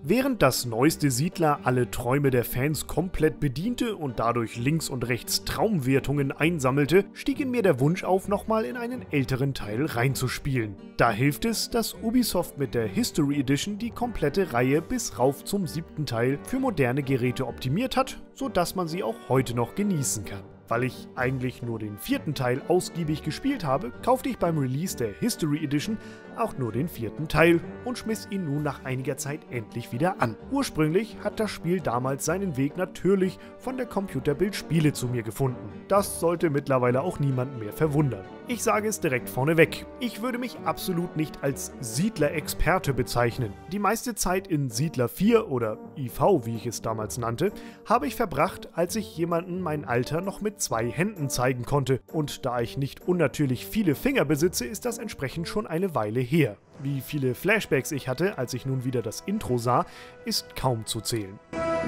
Während das neueste Siedler alle Träume der Fans komplett bediente und dadurch links und rechts Traumwertungen einsammelte, stieg in mir der Wunsch auf, nochmal in einen älteren Teil reinzuspielen. Da hilft es, dass Ubisoft mit der History Edition die komplette Reihe bis rauf zum 7. Teil für moderne Geräte optimiert hat, sodass man sie auch heute noch genießen kann. Weil ich eigentlich nur den 4. Teil ausgiebig gespielt habe, kaufte ich beim Release der History Edition auch nur den 4. Teil und schmiss ihn nun nach einiger Zeit endlich wieder an. Ursprünglich hat das Spiel damals seinen Weg natürlich von der Computerbild Spiele zu mir gefunden. Das sollte mittlerweile auch niemanden mehr verwundern. Ich sage es direkt vorneweg, ich würde mich absolut nicht als Siedler-Experte bezeichnen. Die meiste Zeit in Siedler 4 oder IV, wie ich es damals nannte, habe ich verbracht, als ich jemanden mein Alter noch mit 2 Händen zeigen konnte. Und da ich nicht unnatürlich viele Finger besitze, ist das entsprechend schon eine Weile her. Wie viele Flashbacks ich hatte, als ich nun wieder das Intro sah, ist kaum zu zählen.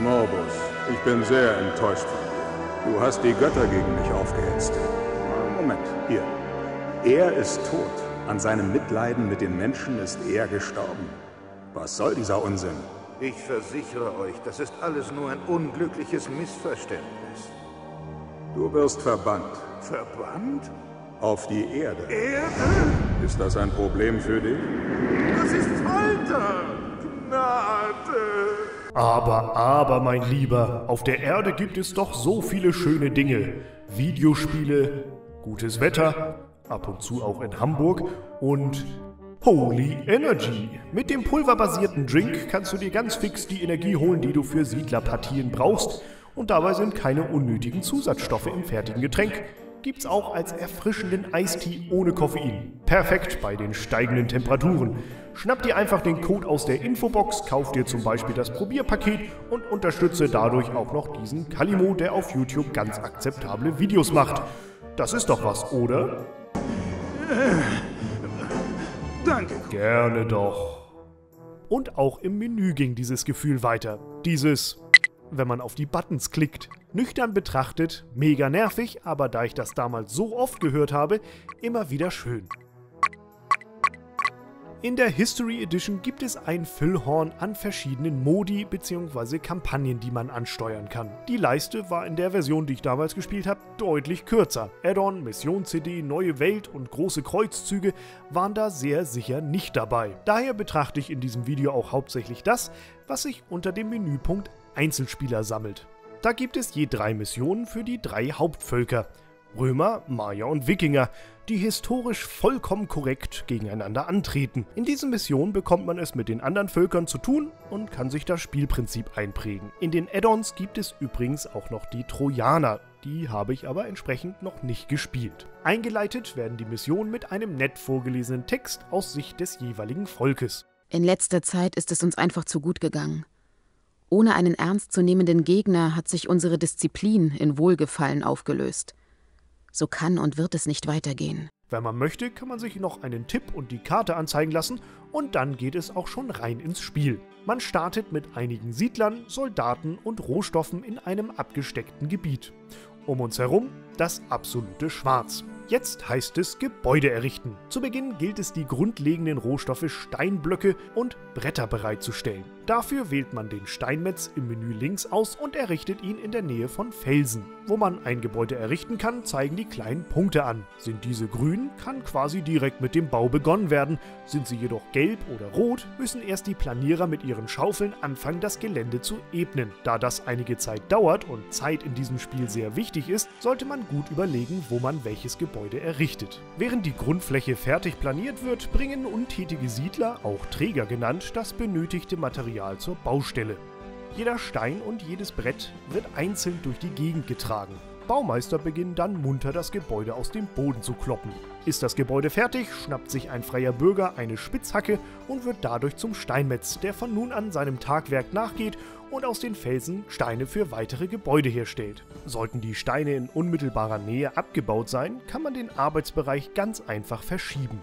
Morbus, ich bin sehr enttäuscht von dir. Du hast die Götter gegen mich aufgehetzt. Moment, hier. Er ist tot. An seinem Mitleiden mit den Menschen ist er gestorben. Was soll dieser Unsinn? Ich versichere euch, das ist alles nur ein unglückliches Missverständnis. Du wirst verbannt. Verbannt? Auf die Erde. Erde? Ist das ein Problem für dich? Das ist Folter! Gnade! Aber, mein Lieber, auf der Erde gibt es doch so viele schöne Dinge. Videospiele, gutes Wetter, ab und zu auch in Hamburg und Holy Energy. Mit dem pulverbasierten Drink kannst du dir ganz fix die Energie holen, die du für Siedlerpartien brauchst. Und dabei sind keine unnötigen Zusatzstoffe im fertigen Getränk. Gibt's auch als erfrischenden Eistee ohne Koffein. Perfekt bei den steigenden Temperaturen. Schnapp dir einfach den Code aus der Infobox, kauf dir zum Beispiel das Probierpaket und unterstütze dadurch auch noch diesen Kalimo, der auf YouTube ganz akzeptable Videos macht. Das ist doch was, oder? Danke. Gerne doch. Und auch im Menü ging dieses Gefühl weiter. Wenn man auf die Buttons klickt. Nüchtern betrachtet, mega nervig, aber da ich das damals so oft gehört habe, immer wieder schön. In der History Edition gibt es ein Füllhorn an verschiedenen Modi bzw. Kampagnen, die man ansteuern kann. Die Leiste war in der Version, die ich damals gespielt habe, deutlich kürzer. Add-on, Mission-CD, neue Welt und große Kreuzzüge waren da sehr sicher nicht dabei. Daher betrachte ich in diesem Video auch hauptsächlich das, was sich unter dem Menüpunkt Einzelspieler sammelt. Da gibt es je 3 Missionen für die 3 Hauptvölker, Römer, Maya und Wikinger, die historisch vollkommen korrekt gegeneinander antreten. In diesen Missionen bekommt man es mit den anderen Völkern zu tun und kann sich das Spielprinzip einprägen. In den Add-ons gibt es übrigens auch noch die Trojaner, die habe ich aber entsprechend noch nicht gespielt. Eingeleitet werden die Missionen mit einem nett vorgelesenen Text aus Sicht des jeweiligen Volkes. In letzter Zeit ist es uns einfach zu gut gegangen. Ohne einen ernstzunehmenden Gegner hat sich unsere Disziplin in Wohlgefallen aufgelöst. So kann und wird es nicht weitergehen. Wenn man möchte, kann man sich noch einen Tipp und die Karte anzeigen lassen und dann geht es auch schon rein ins Spiel. Man startet mit einigen Siedlern, Soldaten und Rohstoffen in einem abgesteckten Gebiet. Um uns herum das absolute Schwarz. Jetzt heißt es Gebäude errichten. Zu Beginn gilt es, die grundlegenden Rohstoffe Steinblöcke und Bretter bereitzustellen. Dafür wählt man den Steinmetz im Menü links aus und errichtet ihn in der Nähe von Felsen. Wo man ein Gebäude errichten kann, zeigen die kleinen Punkte an. Sind diese grün, kann quasi direkt mit dem Bau begonnen werden. Sind sie jedoch gelb oder rot, müssen erst die Planierer mit ihren Schaufeln anfangen, das Gelände zu ebnen. Da das einige Zeit dauert und Zeit in diesem Spiel sehr wichtig ist, sollte man gut überlegen, wo man welches Gebäude errichtet. Während die Grundfläche fertig planiert wird, bringen untätige Siedler, auch Träger genannt, das benötigte Material zur Baustelle. Jeder Stein und jedes Brett wird einzeln durch die Gegend getragen. Baumeister beginnen dann munter das Gebäude aus dem Boden zu kloppen. Ist das Gebäude fertig, schnappt sich ein freier Bürger eine Spitzhacke und wird dadurch zum Steinmetz, der von nun an seinem Tagwerk nachgeht und aus den Felsen Steine für weitere Gebäude herstellt. Sollten die Steine in unmittelbarer Nähe abgebaut sein, kann man den Arbeitsbereich ganz einfach verschieben.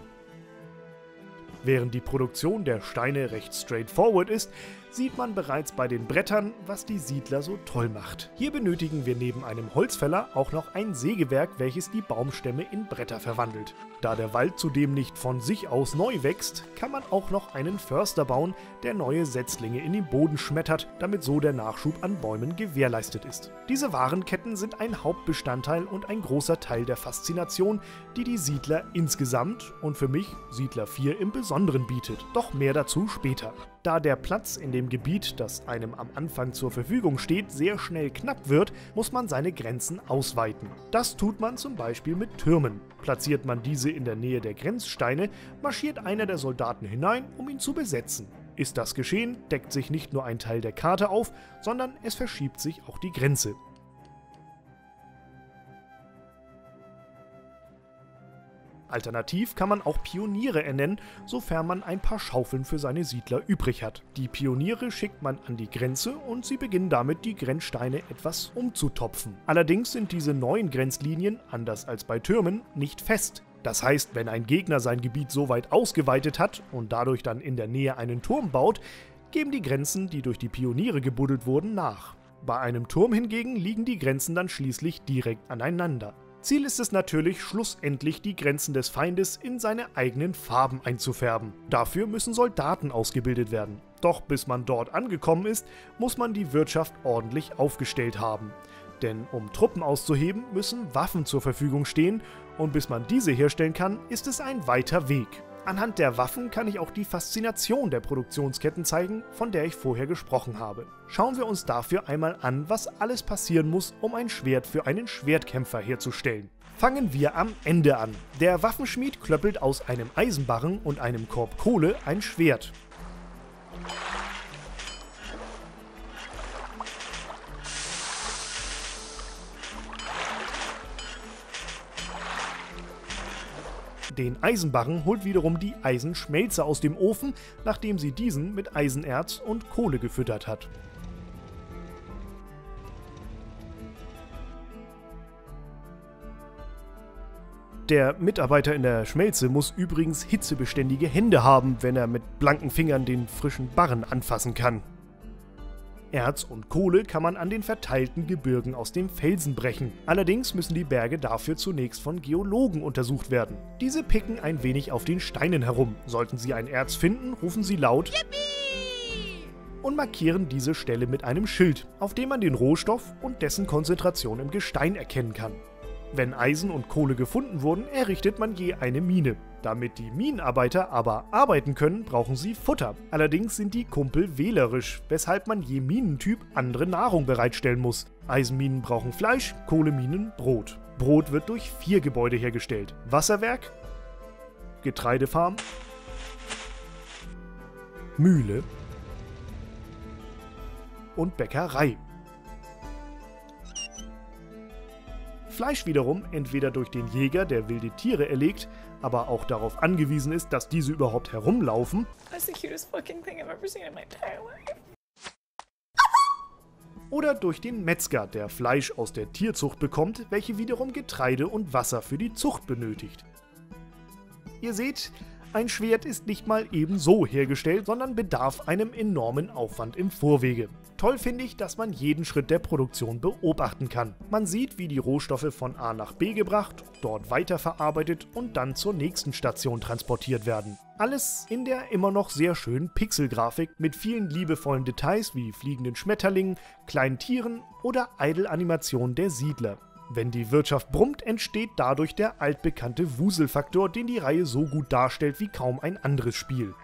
Während die Produktion der Steine recht straightforward ist, sieht man bereits bei den Brettern, was die Siedler so toll macht. Hier benötigen wir neben einem Holzfäller auch noch ein Sägewerk, welches die Baumstämme in Bretter verwandelt. Da der Wald zudem nicht von sich aus neu wächst, kann man auch noch einen Förster bauen, der neue Setzlinge in den Boden schmettert, damit so der Nachschub an Bäumen gewährleistet ist. Diese Warenketten sind ein Hauptbestandteil und ein großer Teil der Faszination, die die Siedler insgesamt und für mich Siedler 4 im Besonderen bietet. Doch mehr dazu später. Da der Platz in dem Gebiet, das einem am Anfang zur Verfügung steht, sehr schnell knapp wird, muss man seine Grenzen ausweiten. Das tut man zum Beispiel mit Türmen. Platziert man diese in der Nähe der Grenzsteine, marschiert einer der Soldaten hinein, um ihn zu besetzen. Ist das geschehen, deckt sich nicht nur ein Teil der Karte auf, sondern es verschiebt sich auch die Grenze. Alternativ kann man auch Pioniere ernennen, sofern man ein paar Schaufeln für seine Siedler übrig hat. Die Pioniere schickt man an die Grenze und sie beginnen damit, die Grenzsteine etwas umzutopfen. Allerdings sind diese neuen Grenzlinien, anders als bei Türmen, nicht fest. Das heißt, wenn ein Gegner sein Gebiet so weit ausgeweitet hat und dadurch dann in der Nähe einen Turm baut, geben die Grenzen, die durch die Pioniere gebuddelt wurden, nach. Bei einem Turm hingegen liegen die Grenzen dann schließlich direkt aneinander. Ziel ist es natürlich, schlussendlich die Grenzen des Feindes in seine eigenen Farben einzufärben. Dafür müssen Soldaten ausgebildet werden. Doch bis man dort angekommen ist, muss man die Wirtschaft ordentlich aufgestellt haben. Denn um Truppen auszuheben, müssen Waffen zur Verfügung stehen und bis man diese herstellen kann, ist es ein weiter Weg. Anhand der Waffen kann ich auch die Faszination der Produktionsketten zeigen, von der ich vorher gesprochen habe. Schauen wir uns dafür einmal an, was alles passieren muss, um ein Schwert für einen Schwertkämpfer herzustellen. Fangen wir am Ende an. Der Waffenschmied klöppelt aus einem Eisenbarren und einem Korb Kohle ein Schwert. Den Eisenbarren holt wiederum die Eisenschmelze aus dem Ofen, nachdem sie diesen mit Eisenerz und Kohle gefüttert hat. Der Mitarbeiter in der Schmelze muss übrigens hitzebeständige Hände haben, wenn er mit blanken Fingern den frischen Barren anfassen kann. Erz und Kohle kann man an den verteilten Gebirgen aus dem Felsen brechen. Allerdings müssen die Berge dafür zunächst von Geologen untersucht werden. Diese picken ein wenig auf den Steinen herum. Sollten sie ein Erz finden, rufen sie laut Yippie! Und markieren diese Stelle mit einem Schild, auf dem man den Rohstoff und dessen Konzentration im Gestein erkennen kann. Wenn Eisen und Kohle gefunden wurden, errichtet man je eine Mine. Damit die Minenarbeiter aber arbeiten können, brauchen sie Futter. Allerdings sind die Kumpel wählerisch, weshalb man je Minentyp andere Nahrung bereitstellen muss. Eisenminen brauchen Fleisch, Kohleminen Brot. Brot wird durch 4 Gebäude hergestellt: Wasserwerk, Getreidefarm, Mühle und Bäckerei. Fleisch wiederum entweder durch den Jäger, der wilde Tiere erlegt, aber auch darauf angewiesen ist, dass diese überhaupt herumlaufen, oder durch den Metzger, der Fleisch aus der Tierzucht bekommt, welche wiederum Getreide und Wasser für die Zucht benötigt. Ihr seht, ein Schwert ist nicht mal eben so hergestellt, sondern bedarf einem enormen Aufwand im Vorwege. Toll finde ich, dass man jeden Schritt der Produktion beobachten kann. Man sieht, wie die Rohstoffe von A nach B gebracht, dort weiterverarbeitet und dann zur nächsten Station transportiert werden. Alles in der immer noch sehr schönen Pixelgrafik mit vielen liebevollen Details wie fliegenden Schmetterlingen, kleinen Tieren oder Idle-Animationen der Siedler. Wenn die Wirtschaft brummt, entsteht dadurch der altbekannte Wuselfaktor, den die Reihe so gut darstellt wie kaum ein anderes Spiel.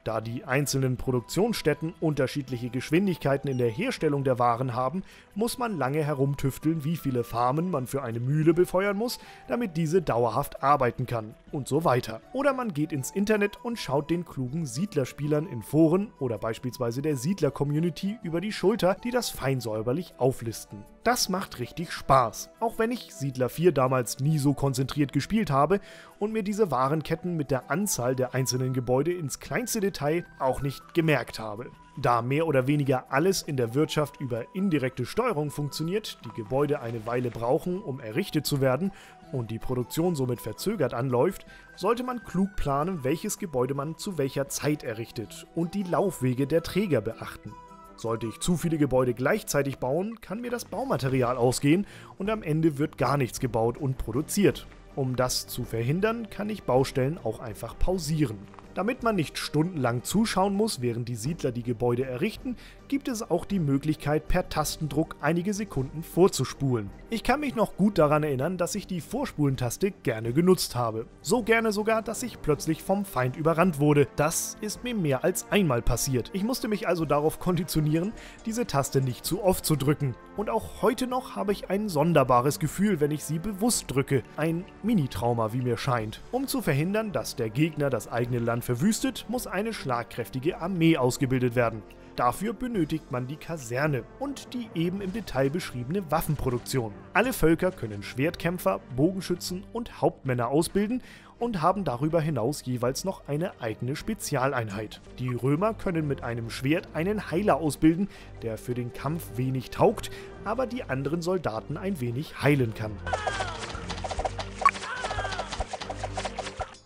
Da die einzelnen Produktionsstätten unterschiedliche Geschwindigkeiten in der Herstellung der Waren haben, muss man lange herumtüfteln, wie viele Farmen man für eine Mühle befeuern muss, damit diese dauerhaft arbeiten kann und so weiter. Oder man geht ins Internet und schaut den klugen Siedlerspielern in Foren oder beispielsweise der Siedler-Community über die Schulter, die das fein säuberlich auflisten. Das macht richtig Spaß, auch wenn ich Siedler 4 damals nie so konzentriert gespielt habe und mir diese Warenketten mit der Anzahl der einzelnen Gebäude ins kleinste Detail auch nicht gemerkt habe. Da mehr oder weniger alles in der Wirtschaft über indirekte Steuerung funktioniert, die Gebäude eine Weile brauchen, um errichtet zu werden, und die Produktion somit verzögert anläuft, sollte man klug planen, welches Gebäude man zu welcher Zeit errichtet und die Laufwege der Träger beachten. Sollte ich zu viele Gebäude gleichzeitig bauen, kann mir das Baumaterial ausgehen und am Ende wird gar nichts gebaut und produziert. Um das zu verhindern, kann ich Baustellen auch einfach pausieren. Damit man nicht stundenlang zuschauen muss, während die Siedler die Gebäude errichten, gibt es auch die Möglichkeit, per Tastendruck einige Sekunden vorzuspulen. Ich kann mich noch gut daran erinnern, dass ich die Vorspulentaste gerne genutzt habe. So gerne sogar, dass ich plötzlich vom Feind überrannt wurde. Das ist mir mehr als einmal passiert. Ich musste mich also darauf konditionieren, diese Taste nicht zu oft zu drücken. Und auch heute noch habe ich ein sonderbares Gefühl, wenn ich sie bewusst drücke. Ein Mini-Trauma, wie mir scheint. Um zu verhindern, dass der Gegner das eigene Land verwüstet, muss eine schlagkräftige Armee ausgebildet werden. Dafür benötigt man die Kaserne und die eben im Detail beschriebene Waffenproduktion. Alle Völker können Schwertkämpfer, Bogenschützen und Hauptmänner ausbilden und haben darüber hinaus jeweils noch eine eigene Spezialeinheit. Die Römer können mit einem Schwert einen Heiler ausbilden, der für den Kampf wenig taugt, aber die anderen Soldaten ein wenig heilen kann.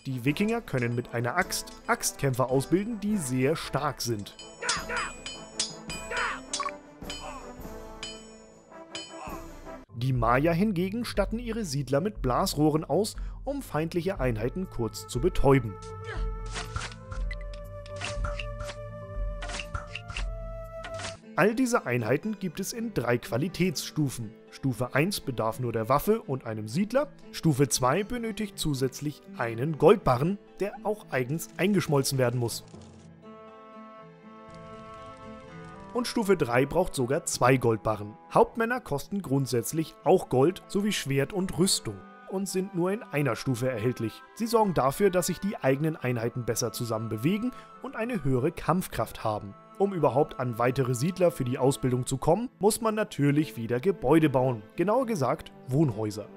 Die Wikinger können mit einer Axt Axtkämpfer ausbilden, die sehr stark sind. Die Maya hingegen statten ihre Siedler mit Blasrohren aus, um feindliche Einheiten kurz zu betäuben. All diese Einheiten gibt es in 3 Qualitätsstufen. Stufe 1 bedarf nur der Waffe und einem Siedler. Stufe 2 benötigt zusätzlich einen Goldbarren, der auch eigens eingeschmolzen werden muss. Und Stufe 3 braucht sogar 2 Goldbarren. Hauptmänner kosten grundsätzlich auch Gold sowie Schwert und Rüstung und sind nur in einer Stufe erhältlich. Sie sorgen dafür, dass sich die eigenen Einheiten besser zusammen bewegen und eine höhere Kampfkraft haben. Um überhaupt an weitere Siedler für die Ausbildung zu kommen, muss man natürlich wieder Gebäude bauen, genauer gesagt Wohnhäuser.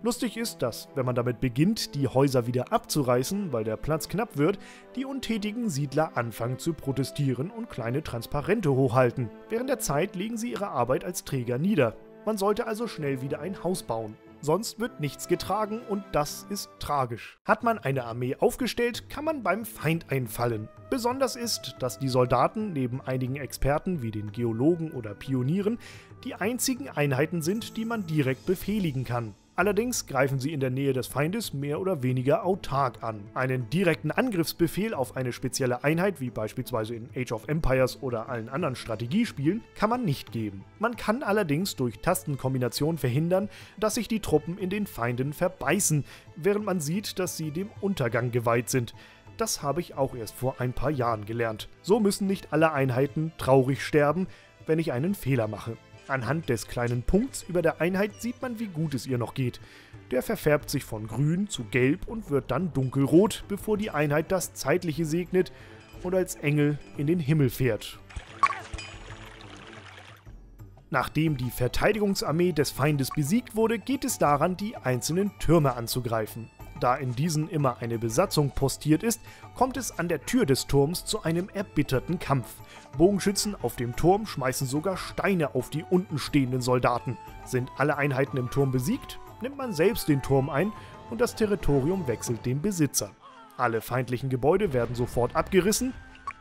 Lustig ist, dass, wenn man damit beginnt, die Häuser wieder abzureißen, weil der Platz knapp wird, die untätigen Siedler anfangen zu protestieren und kleine Transparente hochhalten. Während der Zeit legen sie ihre Arbeit als Träger nieder. Man sollte also schnell wieder ein Haus bauen. Sonst wird nichts getragen und das ist tragisch. Hat man eine Armee aufgestellt, kann man beim Feind einfallen. Besonders ist, dass die Soldaten neben einigen Experten wie den Geologen oder Pionieren die einzigen Einheiten sind, die man direkt befehligen kann. Allerdings greifen sie in der Nähe des Feindes mehr oder weniger autark an. Einen direkten Angriffsbefehl auf eine spezielle Einheit, wie beispielsweise in Age of Empires oder allen anderen Strategiespielen, kann man nicht geben. Man kann allerdings durch Tastenkombination verhindern, dass sich die Truppen in den Feinden verbeißen, während man sieht, dass sie dem Untergang geweiht sind. Das habe ich auch erst vor ein paar Jahren gelernt. So müssen nicht alle Einheiten traurig sterben, wenn ich einen Fehler mache. Anhand des kleinen Punkts über der Einheit sieht man, wie gut es ihr noch geht. Der verfärbt sich von grün zu gelb und wird dann dunkelrot, bevor die Einheit das Zeitliche segnet und als Engel in den Himmel fährt. Nachdem die Verteidigungsarmee des Feindes besiegt wurde, geht es daran, die einzelnen Türme anzugreifen. Da in diesen immer eine Besatzung postiert ist, kommt es an der Tür des Turms zu einem erbitterten Kampf. Bogenschützen auf dem Turm schmeißen sogar Steine auf die unten stehenden Soldaten. Sind alle Einheiten im Turm besiegt, nimmt man selbst den Turm ein und das Territorium wechselt den Besitzer. Alle feindlichen Gebäude werden sofort abgerissen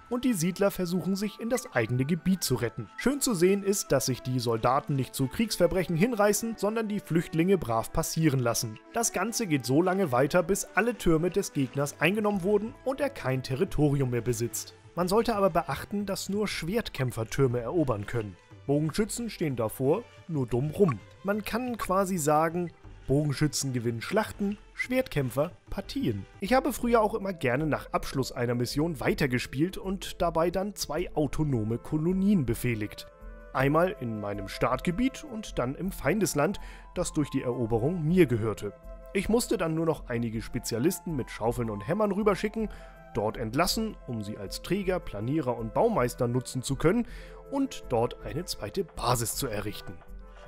und die Siedler versuchen sich in das eigene Gebiet zu retten. Schön zu sehen ist, dass sich die Soldaten nicht zu Kriegsverbrechen hinreißen, sondern die Flüchtlinge brav passieren lassen. Das Ganze geht so lange weiter, bis alle Türme des Gegners eingenommen wurden und er kein Territorium mehr besitzt. Man sollte aber beachten, dass nur Schwertkämpfer Türme erobern können. Bogenschützen stehen davor nur dumm rum. Man kann quasi sagen, Bogenschützen gewinnen Schlachten, Schwertkämpfer Partien. Ich habe früher auch immer gerne nach Abschluss einer Mission weitergespielt und dabei dann 2 autonome Kolonien befehligt. Einmal in meinem Startgebiet und dann im Feindesland, das durch die Eroberung mir gehörte. Ich musste dann nur noch einige Spezialisten mit Schaufeln und Hämmern rüberschicken, dort entlassen, um sie als Träger, Planierer und Baumeister nutzen zu können und dort eine zweite Basis zu errichten.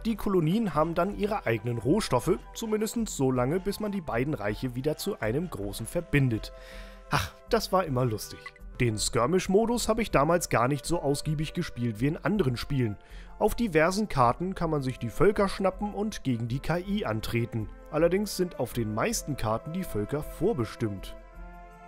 Die Kolonien haben dann ihre eigenen Rohstoffe, zumindest so lange, bis man die beiden Reiche wieder zu einem großen verbindet. Ach, das war immer lustig. Den Skirmish-Modus habe ich damals gar nicht so ausgiebig gespielt wie in anderen Spielen. Auf diversen Karten kann man sich die Völker schnappen und gegen die KI antreten. Allerdings sind auf den meisten Karten die Völker vorbestimmt.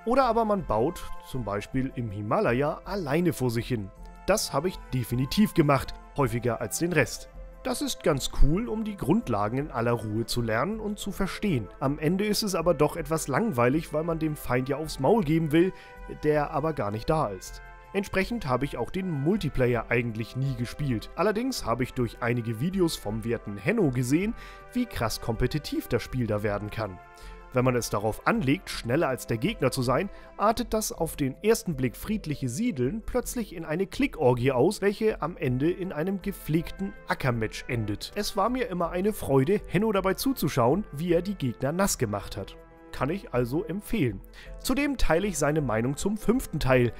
Oder aber man baut, zum Beispiel im Himalaya, alleine vor sich hin. Das habe ich definitiv gemacht, häufiger als den Rest. Das ist ganz cool, um die Grundlagen in aller Ruhe zu lernen und zu verstehen. Am Ende ist es aber doch etwas langweilig, weil man dem Feind ja aufs Maul geben will, der aber gar nicht da ist. Entsprechend habe ich auch den Multiplayer eigentlich nie gespielt. Allerdings habe ich durch einige Videos vom werten Henno gesehen, wie krass kompetitiv das Spiel da werden kann. Wenn man es darauf anlegt, schneller als der Gegner zu sein, artet das auf den ersten Blick friedliche Siedeln plötzlich in eine Klickorgie aus, welche am Ende in einem gepflegten Ackermatch endet. Es war mir immer eine Freude, Henno dabei zuzuschauen, wie er die Gegner nass gemacht hat. Kann ich also empfehlen. Zudem teile ich seine Meinung zum 5. Teil.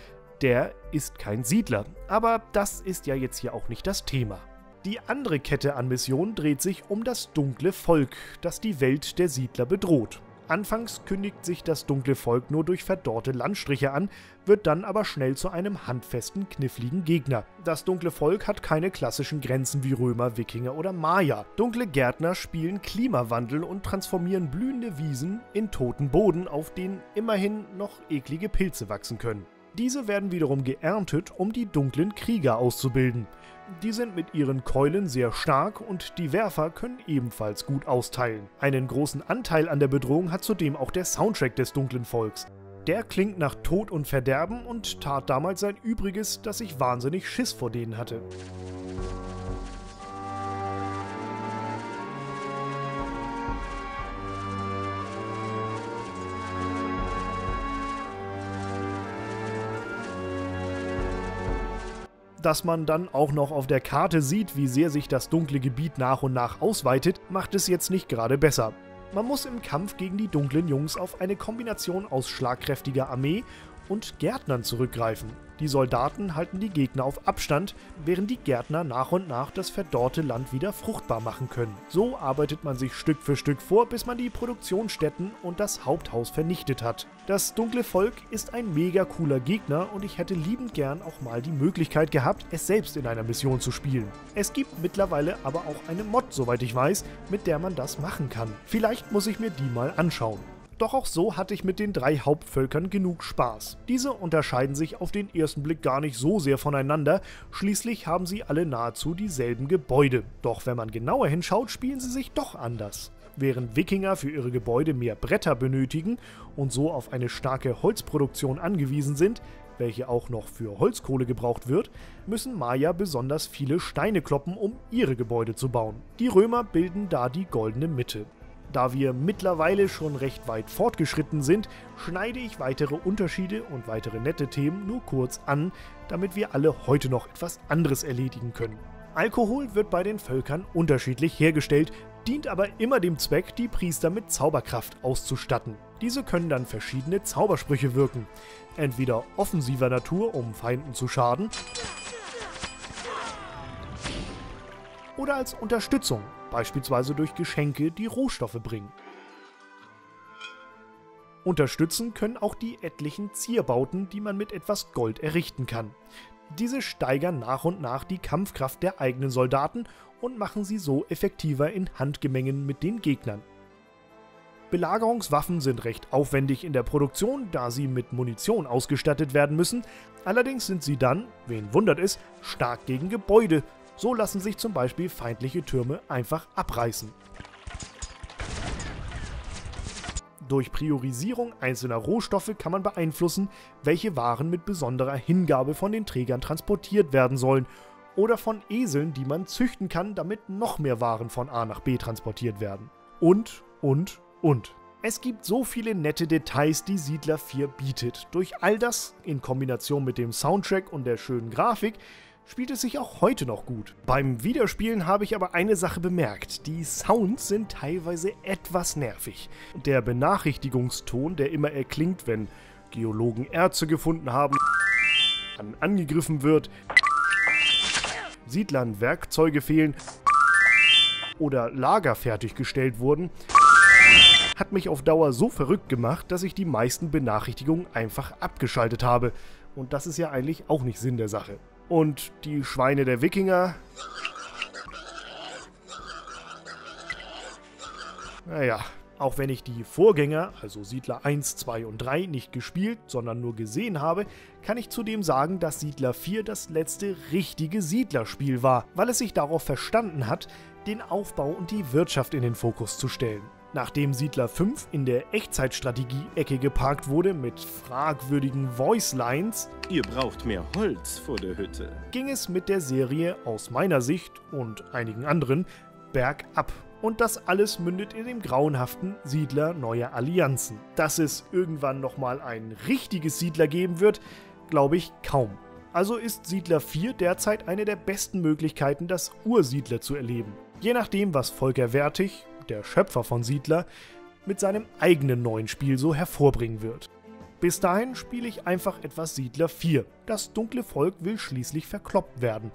Der ist kein Siedler, aber das ist ja jetzt hier auch nicht das Thema. Die andere Kette an Missionen dreht sich um das dunkle Volk, das die Welt der Siedler bedroht. Anfangs kündigt sich das dunkle Volk nur durch verdorrte Landstriche an, wird dann aber schnell zu einem handfesten, kniffligen Gegner. Das dunkle Volk hat keine klassischen Grenzen wie Römer, Wikinger oder Maya. Dunkle Gärtner spielen Klimawandel und transformieren blühende Wiesen in toten Boden, auf denen immerhin noch eklige Pilze wachsen können. Diese werden wiederum geerntet, um die dunklen Krieger auszubilden. Die sind mit ihren Keulen sehr stark und die Werfer können ebenfalls gut austeilen. Einen großen Anteil an der Bedrohung hat zudem auch der Soundtrack des dunklen Volks. Der klingt nach Tod und Verderben und tat damals sein Übriges, dass ich wahnsinnig Schiss vor denen hatte. Dass man dann auch noch auf der Karte sieht, wie sehr sich das dunkle Gebiet nach und nach ausweitet, macht es jetzt nicht gerade besser. Man muss im Kampf gegen die dunklen Jungs auf eine Kombination aus schlagkräftiger Armee und Gärtnern zurückgreifen. Die Soldaten halten die Gegner auf Abstand, während die Gärtner nach und nach das verdorrte Land wieder fruchtbar machen können. So arbeitet man sich Stück für Stück vor, bis man die Produktionsstätten und das Haupthaus vernichtet hat. Das dunkle Volk ist ein mega cooler Gegner und ich hätte liebend gern auch mal die Möglichkeit gehabt, es selbst in einer Mission zu spielen. Es gibt mittlerweile aber auch eine Mod, soweit ich weiß, mit der man das machen kann. Vielleicht muss ich mir die mal anschauen. Doch auch so hatte ich mit den 3 Hauptvölkern genug Spaß. Diese unterscheiden sich auf den ersten Blick gar nicht so sehr voneinander, schließlich haben sie alle nahezu dieselben Gebäude. Doch wenn man genauer hinschaut, spielen sie sich doch anders. Während Wikinger für ihre Gebäude mehr Bretter benötigen und so auf eine starke Holzproduktion angewiesen sind, welche auch noch für Holzkohle gebraucht wird, müssen Maya besonders viele Steine kloppen, um ihre Gebäude zu bauen. Die Römer bilden da die goldene Mitte. Da wir mittlerweile schon recht weit fortgeschritten sind, schneide ich weitere Unterschiede und weitere nette Themen nur kurz an, damit wir alle heute noch etwas anderes erledigen können. Alkohol wird bei den Völkern unterschiedlich hergestellt, dient aber immer dem Zweck, die Priester mit Zauberkraft auszustatten. Diese können dann verschiedene Zaubersprüche wirken, entweder offensiver Natur, um Feinden zu schaden, oder als Unterstützung, beispielsweise durch Geschenke, die Rohstoffe bringen. Unterstützen können auch die etlichen Zierbauten, die man mit etwas Gold errichten kann. Diese steigern nach und nach die Kampfkraft der eigenen Soldaten und machen sie so effektiver in Handgemengen mit den Gegnern. Belagerungswaffen sind recht aufwendig in der Produktion, da sie mit Munition ausgestattet werden müssen, allerdings sind sie dann, wen wundert es, stark gegen Gebäude. So lassen sich zum Beispiel feindliche Türme einfach abreißen. Durch Priorisierung einzelner Rohstoffe kann man beeinflussen, welche Waren mit besonderer Hingabe von den Trägern transportiert werden sollen oder von Eseln, die man züchten kann, damit noch mehr Waren von A nach B transportiert werden. Und. Es gibt so viele nette Details, die Siedler 4 bietet. Durch all das, in Kombination mit dem Soundtrack und der schönen Grafik, spielt es sich auch heute noch gut. Beim Wiederspielen habe ich aber eine Sache bemerkt. Die Sounds sind teilweise etwas nervig. Der Benachrichtigungston, der immer erklingt, wenn Geologen Erze gefunden haben, angegriffen wird, Siedlern Werkzeuge fehlen oder Lager fertiggestellt wurden, hat mich auf Dauer so verrückt gemacht, dass ich die meisten Benachrichtigungen einfach abgeschaltet habe. Und das ist ja eigentlich auch nicht Sinn der Sache. Und die Schweine der Wikinger... Naja, auch wenn ich die Vorgänger, also Siedler 1, 2 und 3, nicht gespielt, sondern nur gesehen habe, kann ich zudem sagen, dass Siedler 4 das letzte richtige Siedlerspiel war, weil es sich darauf verstanden hat, den Aufbau und die Wirtschaft in den Fokus zu stellen. Nachdem Siedler 5 in der Echtzeitstrategie-Ecke geparkt wurde mit fragwürdigen Voicelines, Ihr braucht mehr Holz vor der Hütte, ging es mit der Serie aus meiner Sicht und einigen anderen bergab. Und das alles mündet in dem grauenhaften Siedler Neue Allianzen. Dass es irgendwann nochmal ein richtiges Siedler geben wird, glaube ich kaum. Also ist Siedler 4 derzeit eine der besten Möglichkeiten, das Ursiedler zu erleben. Je nachdem, was Volker Wertig, der Schöpfer von Siedler, mit seinem eigenen neuen Spiel so hervorbringen wird. Bis dahin spiele ich einfach etwas Siedler 4. Das dunkle Volk will schließlich verkloppt werden.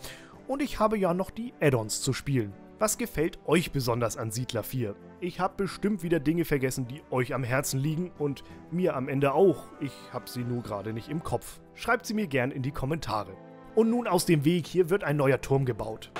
Und ich habe ja noch die Add-ons zu spielen. Was gefällt euch besonders an Siedler 4? Ich habe bestimmt wieder Dinge vergessen, die euch am Herzen liegen und mir am Ende auch. Ich habe sie nur gerade nicht im Kopf. Schreibt sie mir gern in die Kommentare. Und nun aus dem Weg, hier wird ein neuer Turm gebaut.